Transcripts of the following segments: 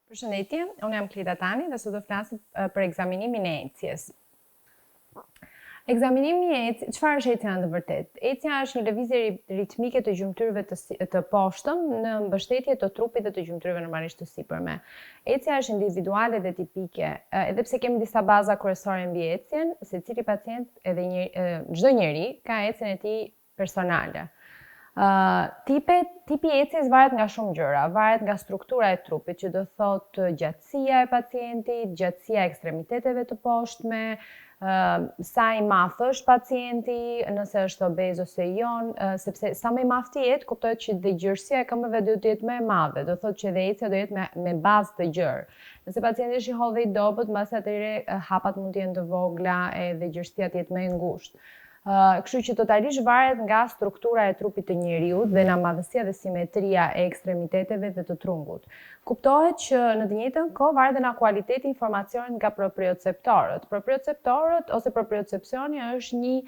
Përshëndetje, unë jam Klida Tani dhe sot do flasim për ekzaminimin e ecjes. Ekzaminimi i ecjes, çfarë është ecja në të vërtetë? Ecja është një lëvizje ritmike të gjymtyrëve të poshtëm në mbështetje të trupit dhe të gjymtyrëve normalisht të sipërme. Ecja është individuale dhe tipike, edhe pse kemi disa baza kryesore mbi ecjen, secili pacient edhe çdo njeri ka ecjen e tij personale. Tipi i ecjes varet nga shumë gjëra, varet nga struktura e trupit, që do thotë gjatësia e pacientit, gjatësia e ekstremiteteve të poshtme, sa i madh është pacienti, nëse është obez ose jo, sepse sa më i madh ti jetë, kuptohet që dhe gjerësia e këmbëve do të jetë më e madhe, do thotë që dhe ecja do jetë me bazë të gjerë. Nëse pacienti është i hollë dhe i dobët, mbas atëherë hapat mund të jenë të vogla edhe gjerësia të jetë më e ngushtë. Kështu që totalisht varet nga struktura e trupit të njeriut dhe nga madhësia dhe simetria e ekstremiteteve dhe të trungut. Kuptohet që në të njëjtën kohë varet nga kualiteti i informacionit nga proprioceptorët. Proprioceptorët ose propriocepcioni është një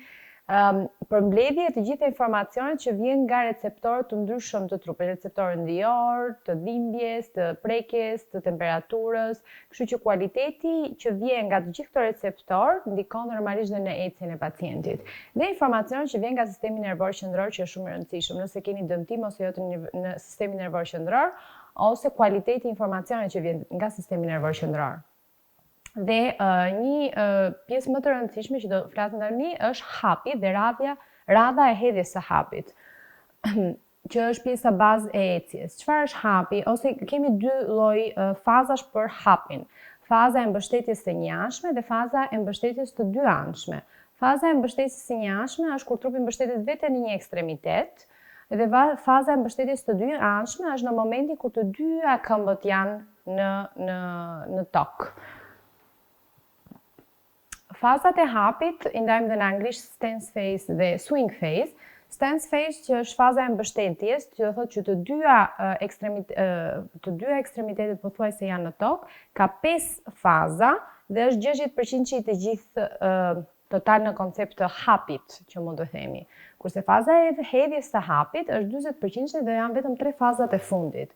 përmbledhje të gjithë informacionet që vjen nga receptorët të ndryshëm të trupit, receptorët ndijor, të dhimbjes, të prekjes, të temperaturës, kështu që kualiteti që vjen nga të gjithë këto receptorë ndikon normalisht dhe në ecjen e pacientit. Dhe informacionet që vjen nga sistemi nervor qendror që është shumë i rëndësishëm, nëse keni dëmtim ose jo në sistemin nervor qendror, ose kualiteti i informacionit që vjen nga sistemi nervor qendror. Dhe një pjesë më të rëndësishme që do flasim tani është hapi dhe radha e hedhjes së hapit, që është pjesa bazë e ecjes. Çfarë është hapi? Ose kemi dy lloj fazash për hapin. Faza e mbështetjes së njashme dhe faza e mbështetjes të dy anshme. Faza e mbështetjes së njashme është kur trupi mbështetet vetëm në një ekstremitet, dhe faza e mbështetjes të dy anshme është në momentin kur të dyja këmbët janë në tokë. Fazat e hapit i ndajmë dhe në anglisht stance phase dhe swing phase. Stance phase që është faza e mbështetjes, që do thotë që të dyja ekstremitetet pothuajse janë në tokë, ka 5 faza dhe është 60% i të gjithë total në koncept të hapit, që mund të themi. Kurse faza e hedhjes së hapit është 40% dhe janë vetëm 3 fazat e fundit.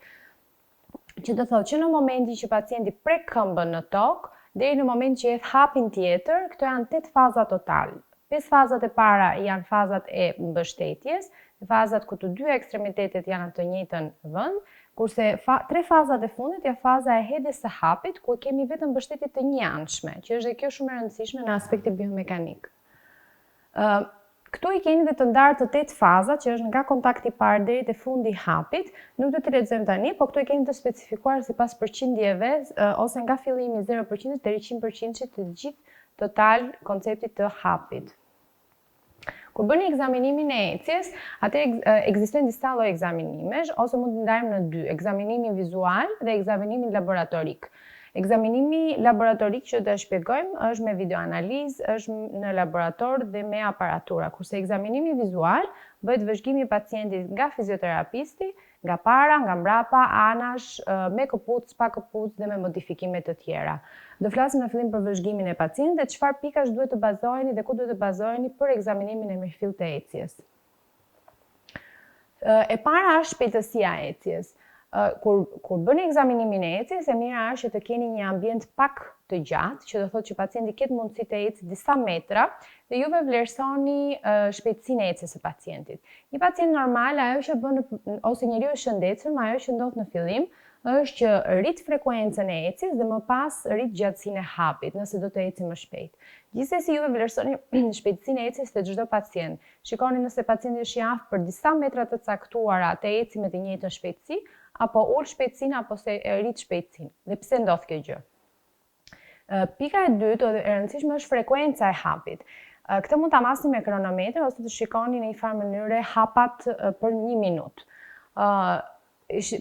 Që do thotë që në momentin që pacienti prek këmbën në tokë, deri në moment që hedh hapin tjetër, këto janë 8 faza total. 5 fazat e para janë fazat e mbështetjes, fazat ku të dy ekstremitetet janë në të njëjtën vend, kurse 3 fazat e fundit janë faza e hedhjes së hapit, ku kemi vetëm mbështetje të njëanshme, që është dhe kjo shumë e rëndësishme në aspektin biomekanik. Këtu i keni dhe të ndarë të 8 faza, që është nga kontakti parë deri te fundi i hapit, nuk do t'i lexojmë tani, po këtu i keni të specifikuar sipas përqindjeve ose nga fillimi 0% deri 100% të gjithë total konceptit të hapit. Kur bëni ekzaminimin e ecjes, atëherë ekzistojnë disa lloje ekzaminimesh ose mund të ndajmë në dy, ekzaminimi vizual dhe ekzaminimi laboratorik. Ekzaminimi laboratorik që do të shpjegojmë është me videoanalizë, është në laborator dhe me aparatura, kurse ekzaminimi vizual bëhet vëzhgimi i pacientit nga fizioterapisti, nga para, nga mbrapa, anash, me këpucë, pa këpucë dhe me modifikime të tjera. Do flasim në fillim për vëzhgimin e pacientit dhe çfarë pikash duhet të bazoheni dhe ku duhet të bazoheni për ekzaminimin e mirëfillt të ecjes. E para është shpejtësia e ecjes. Kur bëni ekzaminimin e ecjes, e mira është që të keni një ambient pak të gjatë, që do thotë që pacienti ketë mundësi të ecë disa metra dhe juve vlerësoni shpejtësinë e ecjes së pacientit. Një pacient normal, ajo që bën ose njeriu i shëndetshëm, ajo që ndodh në fillim është që rrit frekuencën e ecjes dhe më pas rrit gjatësinë e hapit, nëse do të ecë më shpejt. Gjithsesi juve vlerësoni shpejtësinë e ecjes të çdo pacient. Shikoni nëse pacienti është i aftë për disa metra të caktuara të ecë me të njëjtën shpejtësi, apo ul shpejtësinë apo se rrit shpejtësinë. Dhe pse ndodh kjo gjë? Pika e dytë e rëndësishme është frekuenca e hapit. Këtë mund ta masni me kronometër ose të shikoni në një farë mënyre hapat për 1 minutë.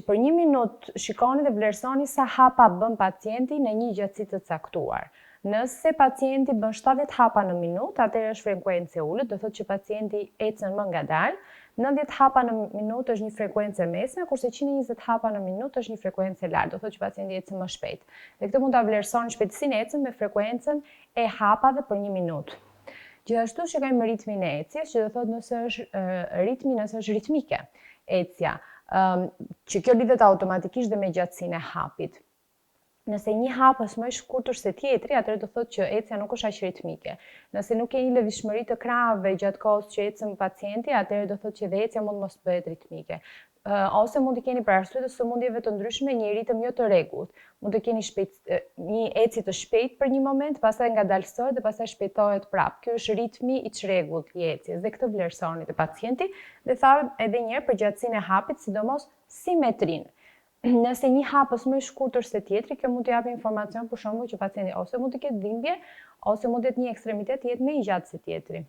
Për 1 minutë shikoni dhe vlerësoni sa hapa bën pacienti në një gjatësi të caktuar. Nëse pacienti bën 70 hapa në minutë, atëherë është frekuencë e ulët, do thotë që pacienti ecën më ngadalë. 90 hapa në minutë është një frekuencë e mesme, kurse 120 hapa në minutë është një frekuencë e lartë, do thotë që pacienti ecën më shpejt. Dhe këtë mund ta vlerësoni shpejtësinë e ecjes me frekuencën e hapave për 1 minutë. Gjithashtu shikojmë ritmin e ecjes, që do thotë nëse është ritmike ecja, që kjo lidhet automatikisht dhe me gjatësinë e hapit. Nëse një hap është më i shkurtër se tjetri, atëherë do thotë që ecja nuk është aq ritmike. Nëse nuk keni lëvizshmëri të krahëve gjatë kohës që ecën pacienti, atëherë do thotë që dhe ecja mund mos bëhet ritmike. Ose mund të keni për arsye të sëmundjeve të ndryshme një ritëm jo të rregullt. Mund të keni një ecje të shpejtë për një moment, pastaj ngadalësohet dhe pastaj shpejtohet prapë. Ky është ritmi i çrregullt i ecjes dhe këtë vlerësoni te pacienti dhe thamë edhe një herë për gjatësinë e hapit, sidomos simetrinë. Nëse një hap është më i shkurtër se tjetri, kjo mund të japë informacion për shembull që pacienti ose mund të ketë dhimbje, ose mund të jetë një ekstremitet të jetë më i gjatë se tjetri.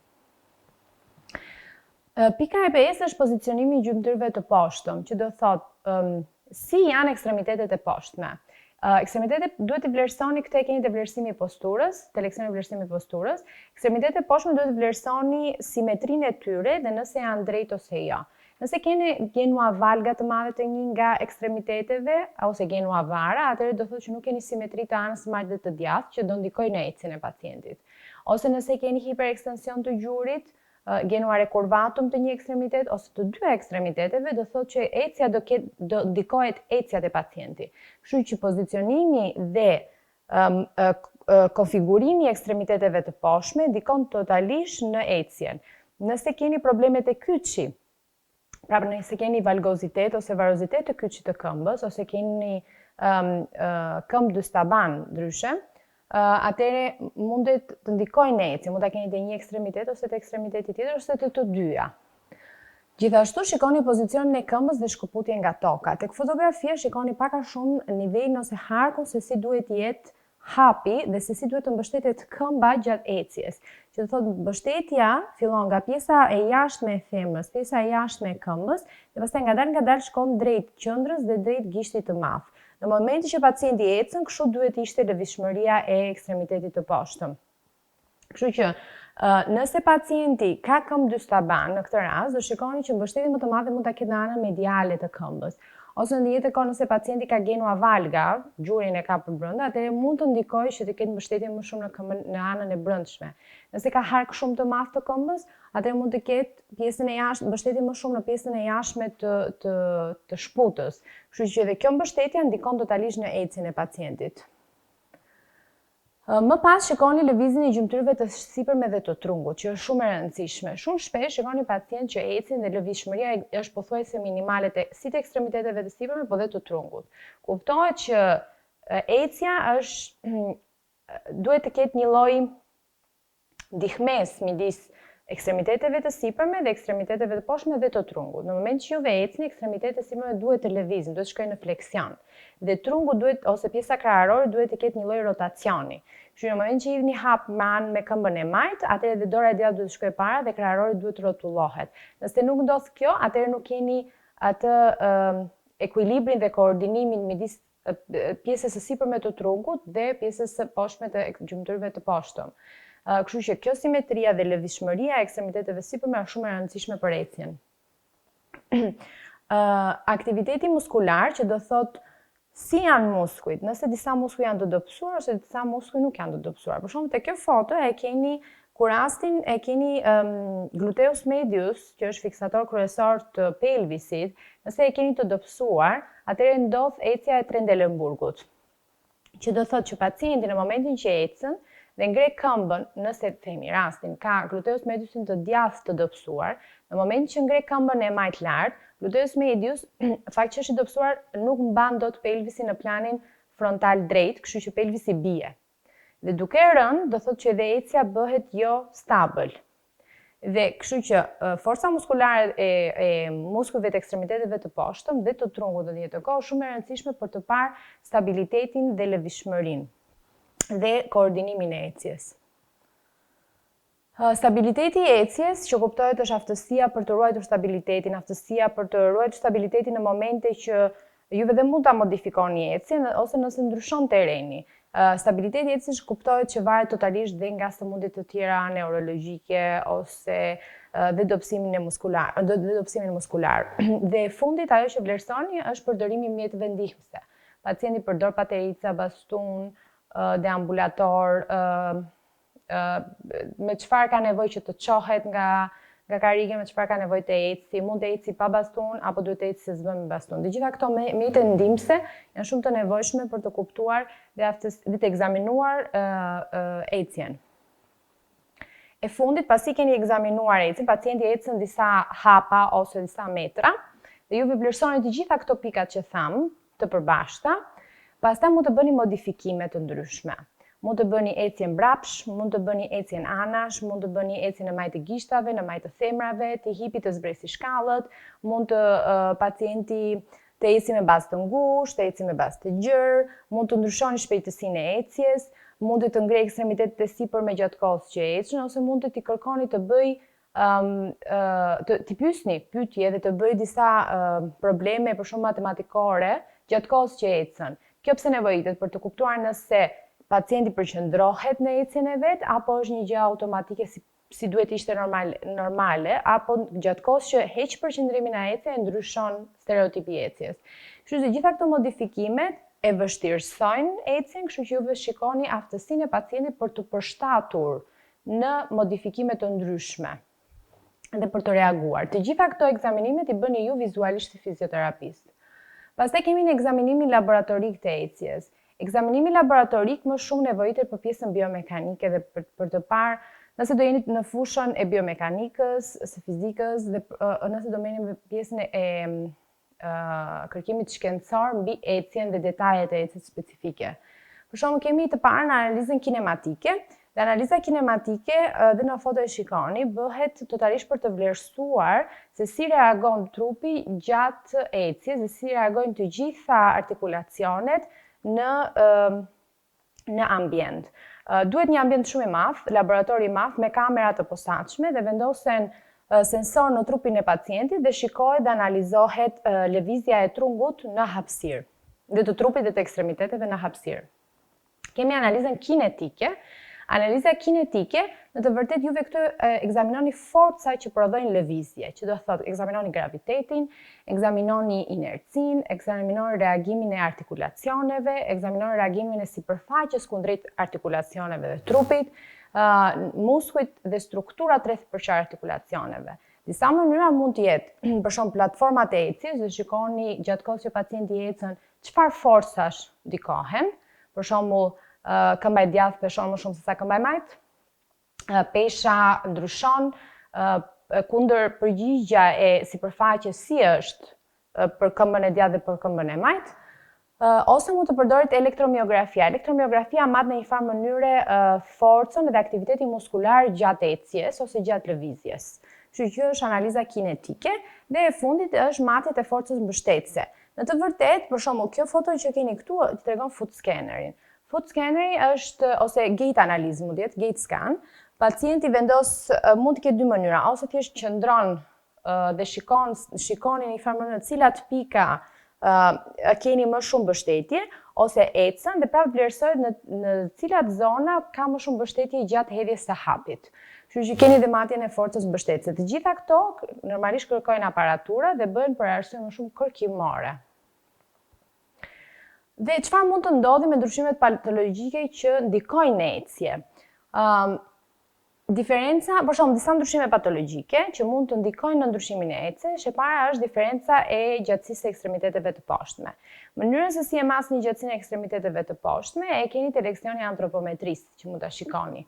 Pika e 5 është pozicionimi i gjymtyrëve të poshtëm, që do thotë si janë ekstremitetet e poshtme. Ekstremitetet duhet të vlerësoni, këtë e keni te vlerësimi i posturës, te leksioni i vlerësimit të posturës. Ekstremitetet e poshtme duhet të vlerësoni simetrinë e tyre dhe nëse janë drejt ose jo. Nëse keni genua valga të madhe të një nga ekstremiteteve, ose genua vara, atëherë do thotë që nuk keni simetri të anës së majtë dhe të djathtë, që do ndikojë në ecjen e pacientit. Ose nëse keni hiperekstension të gjurit, genua rekurvatum të një ekstremitet ose të dy ekstremiteteve, do thotë që ecja do ndikohet ecja e pacientit. Kështu që pozicionimi dhe konfigurimi i ekstremiteteve të poshtme ndikon totalisht në ecjen. Nëse keni probleme te kyçi, pra nëse keni valgozitet ose varozitet të kyçit të këmbës, ose keni këmbë dystaban ndryshe, atëherë mundet të ndikojnë në ecje, mund ta keni te një ekstremitet ose te ekstremiteti tjetër ose te të dyja. Gjithashtu shikoni pozicionin e këmbës dhe shkëputje nga toka. Tek fotografia shikoni pak a shumë nivelin ose harkun se si duhet jetë hapi dhe se si duhet të mbështetet këmba gjatë ecjes. Që do thotë mbështetja fillon nga pjesa e jashtme e femrës, pjesa e jashtme e këmbës, dhe pastaj ngadalë shkon drejt qendrës dhe drejt gishtit të madh. Në momentin që pacienti ecën, kështu duhet ishte lëvizshmëria e ekstremitetit të poshtëm. Kështu që nëse pacienti ka këmbë dystaban, në këtë rast do shikoni që mbështetja më të madhe mund ta ketë në anën mediale të këmbës. Ose në jetë kohë nëse pacienti ka genua valga, gjurin e ka për brenda, atëherë mund të ndikojë që të ketë mbështetje më shumë në anën e brendshme. Nëse ka hark shumë të madh të këmbës, atëherë mund të ketë pjesën e jashtme, mbështetje më shumë në pjesën e jashtme të shputës. Kështu që edhe kjo mbështetje ndikon totalisht në ecjen e pacientit. Më pas shikoni lëvizjen e gjymtyrëve të sipërme dhe të trungut, që është shumë e rëndësishme. Shumë shpesh shikoni pacient që ecin dhe lëvizshmëria është pothuajse minimale si të ekstremiteteve të sipërme, po dhe të trungut. Kuptohet që ecja duhet të ketë një lloj ndihmes midis ekstremiteteve të sipërme dhe ekstremiteteve të poshtme dhe të trungut. Në moment që juve ecni, ekstremitetet e sipërme duhet të lëvizin, duhet të shkojnë në fleksion. Dhe trungu ose pjesa krahërore duhet të ketë një lloj rotacioni. Kështu në moment që hidhni hap me këmbën e majt, atëherë dhe dora e djathtë duhet të shkojë para dhe krahërori duhet të rrotullohet. Nëse nuk ndodh kjo, atëherë nuk keni atë ekuilibrin dhe koordinimin midis pjesës së sipërme të trungut dhe pjesës së poshtme të gjymtyrëve të poshtëm. Kështu që kjo simetria dhe lëvizshmëria e ekstremiteteve sipërme është shumë e rëndësishme për ecjen. Aktiviteti muskular, që do thotë si janë muskujt, nëse disa muskuj janë të dobësuar ose disa muskuj nuk janë të dobësuar. Për shembull, te kjo foto e keni kurastin, e keni gluteus medius, që është fiksator kryesor të pelvisit. Nëse e keni të dobësuar, atëherë ndodh ecja e Trendelenburgut, që do thotë që pacienti në momentin që ecën dhe ngre këmbën, nëse themi rastin ka gluteus mediusin të djathtë të dobësuar, në moment që ngre këmbën e majt lart, gluteus medius, fakt që është i dobësuar, nuk mban dot pelvisin në planin frontal drejt, kështu që pelvisi bie. Dhe duke rënë, do thotë që edhe ecja bëhet jo stabil. Dhe kështu që forca muskulare e muskujve të ekstremiteteve të poshtëm dhe të trungut në një kohë shumë e rëndësishme për të parë stabilitetin dhe lëvizshmërinë dhe koordinimin e ecjes. Stabiliteti i ecjes, që kuptohet është aftësia për të ruajtur stabilitetin, aftësia për të ruajtur stabilitetin në momente që juve dhe mund ta modifikoni ecjen ose nëse ndryshon terreni. Stabiliteti i ecjes kuptohet që varet totalisht dhe nga sëmundjet të tjera neurologjike ose dhe dobësimin muskular. Dhe fundit ajo që vlerësoni është përdorimi i mjeteve ndihmëse. Pacienti përdor paterica, bastun, deambulator, me çfarë ka nevojë që të çohet nga nga karrige me çfarë ka nevojë të eci, mund të eci pa baston apo duhet të eci se s'bën me baston. Të gjitha këto mjete ndihmëse janë shumë të nevojshme për të kuptuar dhe të ekzaminuar ecjen. E fundit, pasi keni ekzaminuar ecjen, pacienti ecën disa hapa ose disa metra, dhe ju vlerësoni të gjitha këto pikat që tham, të përbashkëta, pastaj mund të bëni modifikime të ndryshme. Mund të bëni ecje mbrapsh, mund të bëni ecje anash, mund të bëni ecje në majtë të gishtave, në majtë të themrave, të hipi të zbresi shkallët, mund të pacienti të eci me bazë të ngushtë, të eci me bazë të gjerë, mund të ndryshoni shpejtësinë e ecjes, mund të ngrej ekstremitetet e sipër me gjatë kohës që ecën, ose mund të t'i kërkoni të bëj t'i pyesni pyetje dhe të bëj disa probleme për shumë matematikore gjatë kohës që ecën. Kjo pse nevojitet për të kuptuar nëse pacienti përqendrohet në ecjen e vet apo është një gjë automatike si duhet ishte normale, apo gjatë kohës që heq përqendrimin në ecje e ndryshon stereotipi i ecjes. Kështu që gjitha këto modifikimet e vështirësojnë ecjen, kështu që juve shikoni aftësinë e pacientit për të përshtatur në modifikime të ndryshme dhe për të reaguar. Të gjitha këto ekzaminimet i bëni ju vizualisht si fizioterapist. Pastaj kemi në ekzaminimin laboratorik të ecjes. Ekzaminimi laboratorik më shumë nevojitet për pjesën biomekanike dhe për të parë nëse do jeni në fushën e biomekanikës, së fizikës dhe nëse do merrni pjesën e kërkimit shkencor mbi ecjen dhe detajet e ecjes specifike. Për shembull, kemi të parë në analizën kinematike. Dhe analiza kinematike dhe në foto e shikoni bëhet totalisht për të vlerësuar se si reagon trupi gjatë ecjes dhe si reagojnë të gjitha artikulacionet në ambient. Duhet një ambient shumë i madh, laborator i madh me kamera të posaçme dhe vendosen sensor në trupin e pacientit dhe shikohet dhe analizohet lëvizja e trungut në hapësirë, dhe të trupit dhe të ekstremiteteve në hapësirë. Kemi analizën kinetike. Analiza kinetike, në të vërtet juve këtu ekzaminoni forca që prodhojnë lëvizje, që do thotë ekzaminoni gravitetin, ekzaminoni inercin, ekzaminoni reagimin e artikulacioneve, ekzaminoni reagimin e sipërfaqes kundrejt artikulacioneve dhe trupit, muskujt dhe strukturat rreth përqar artikulacioneve. Disa mënyra mund të jetë, për shembull platformat e ecjes, dhe shikoni gjatë kohës që pacienti ecën çfarë forcash ndikohen, për shembull këmbë e djathtë peshon më shumë se sa këmbë e majt, pesha ndryshon, kundër përgjigja e sipërfaqes si është për këmbën e djathtë dhe për këmbën e majt, ose mund të përdoret elektromiografia. Elektromiografia madh në një farë mënyre forcën dhe aktivitetin muskular gjatë ecjes ose gjatë lëvizjes. Kështu që është analiza kinetike dhe e fundit është matjet e forcës mbështetëse. Në të vërtetë, për shembull, kjo foto që keni këtu tregon foot scannerin. Foot scanneri është, ose gait analizë mund jetë, gait scan. Pacienti mund të ketë dy mënyra, ose thjesht qëndron dhe shikoni një farë mënyrë cilat pika keni më shumë mbështetje, ose ecën dhe prapë vlerësohet në cilat zona ka më shumë mbështetje gjatë hedhjes së hapit. Kështu që keni dhe matjen e forcës mbështetëse. Të gjitha këto normalisht kërkojnë aparatura dhe bëhen për arsye më shumë kërkimore. Dhe çfarë mund të ndodhi me ndryshimet patologjike që ndikojnë në ecje? Diferenca, për shembull, disa ndryshime patologjike që mund të ndikojnë në ndryshimin e ecjes, e para është diferenca e gjatësisë së ekstremiteteve të poshtme. Mënyrën se si e masni gjatësinë e ekstremiteteve të poshtme e keni te leksioni antropometrisë që mund ta shikoni.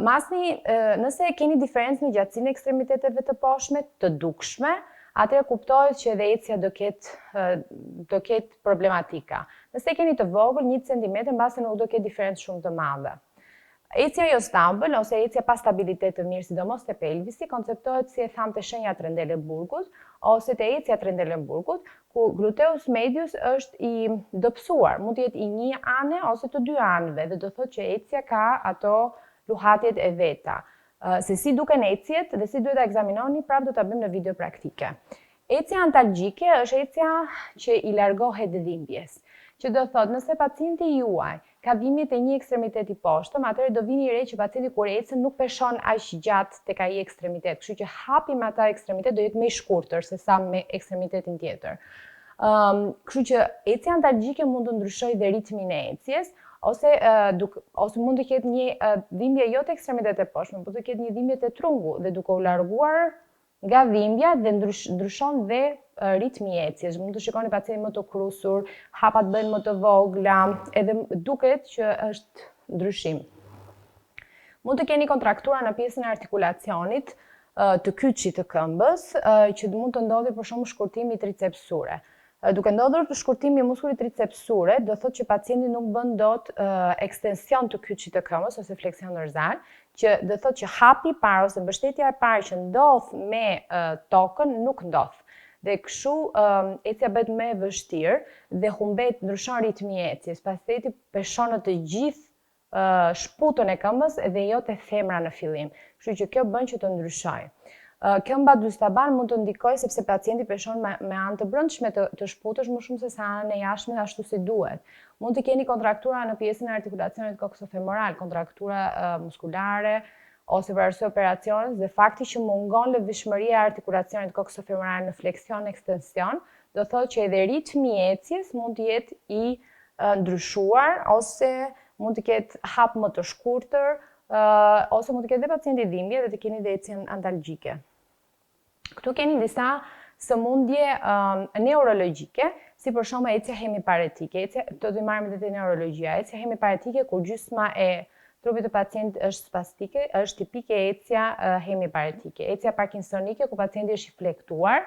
Nëse keni diferencë në gjatësinë e ekstremiteteve të poshtme të dukshme, atëherë kuptohet që edhe ecja do ketë problematika. Nëse keni të vogël, 1 cm, mbase nuk do ketë diferencë shumë të madhe. Ecja jo stabël ose ecja pa stabilitet të mirë, sidomos te pelvisi, konceptohet si e tham te shenja Trendelenburgut ose te ecja Trendelenburgut, ku gluteus medius është i dobësuar, mund të jetë i një ane ose të dy anëve, dhe do thotë që ecja ka ato luhatjet e veta. Se si duken ecjet dhe si duhet ta ekzaminoni, prapë do ta bëjmë në video praktike. Ecja antalgjike është ecja që i largohet dhimbjes, që do thotë nëse pacienti juaj ka dhimbje te një ekstremitet i poshtëm, atëherë do vini re që pacienti kur ecën nuk peshon aq gjatë tek ai ekstremitet, kështu që hapi me ata ekstremitet do jetë më i shkurtër se sa me ekstremitetin tjetër. Kështu që ecja antalgjike mund të ndryshojë dhe ritmin e ecjes, ose mund të ketë një dhimbje jo të ekstremitetet e poshtme, por të ketë një dhimbje të trungu dhe duke u larguar nga dhimbja dhe ndryshon dhe ritmi i ecjes. Mund të shikoni pacientin më të krusur, hapat bëhen më të vogla, edhe duket që është ndryshim. Mund të keni kontraktura në pjesën e artikulacionit të kyçit të këmbës, që mund të ndodhi për shembull shkurtimi tricepsure. Duke ndodhur shkurtimi i muskulit tricepsure, do thotë që pacienti nuk bën dot ekstension të kyçit të këmbës ose fleksion dorsal, që do thotë që hapi i parë ose mbështetja e parë që ndodh me tokën nuk ndodh. Dhe kështu ecja bëhet më e vështirë dhe humbet, ndryshon ritmi i ecjes. Pacienti peshon në të gjithë shputën e këmbës dhe jo te femra në fillim. Kështu që kjo bën që të ndryshojë. Këmba dystaban mund të ndikojë sepse pacienti peshon me anë të brendshme të shputës më shumë se sa anën e jashtme ashtu si duhet. Mund të keni kontraktura në pjesën e artikulacionit koksofemoral, kontraktura muskulare ose për arsye operacionit dhe fakti që mungon lëvizshmëria e artikulacionit koksofemoral në fleksion ekstension, do thotë që edhe ritmi i ecjes mund të jetë i ndryshuar ose mund të ketë hap më të shkurtër, ose mund të ketë dhe pacienti dhimbje dhe të keni dhe ecjen antalgjike. Këtu keni disa sëmundje neurologjike, si për shembull ecja hemiparetike. Do të marrim edhe te neurologjia. Ecja hemiparetike kur gjysma e trupit të pacientit është spastike, është tipike ecja hemiparetike. Ecja parkinsonike ku pacienti është i flektuar.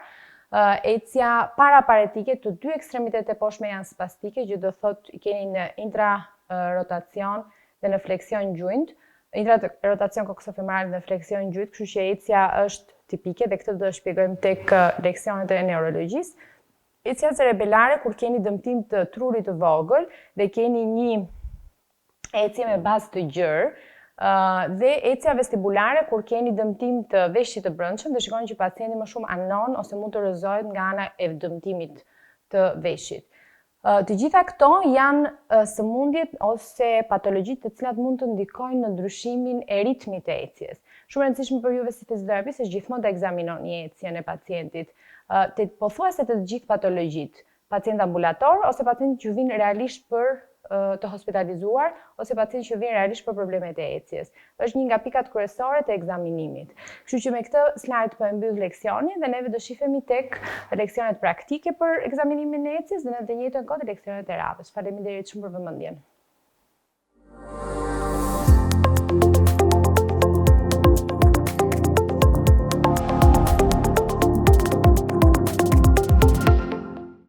Ecja paraparetike, të dy ekstremitetet e poshtme janë spastike, që do thotë keni në intrarotacion dhe në fleksion gjunjt, intrarotacion koksofemoral dhe në fleksion gjunjt, kështu që ecja është tipike dhe këtë do të shpjegojmë tek leksionet e neurologjisë. Ecja cerebelare kur keni dëmtim të trurit të vogël dhe keni një ecje me bazë të gjerë, dhe ecja vestibulare kur keni dëmtim të veshjit të brendshëm dhe shikoni që pacienti më shumë anon ose mund të rrëzohet nga ana e dëmtimit të veshjit. Të gjitha këto janë sëmundjet ose patologjitë të cilat mund të ndikojnë në ndryshimin e ritmit të ecjes. Shumë e rëndësishme për juve si fizioterapist është gjithmonë të ekzaminoni ecjen e pacientit, pothuajse të gjithë patologjitë, pacient ambulator ose pacient që vijnë realisht për të hospitalizuar ose pacient që vijnë realisht për problemet e ecjes. Është një nga pikat kryesore të ekzaminimit. Kështu që me këtë slajd po e mbyll leksionin dhe neve do shifemi tek leksionet praktike për ekzaminimin e ecjes dhe në të njëjtën kohë leksionet e radhës. Faleminderit shumë për vëmendjen.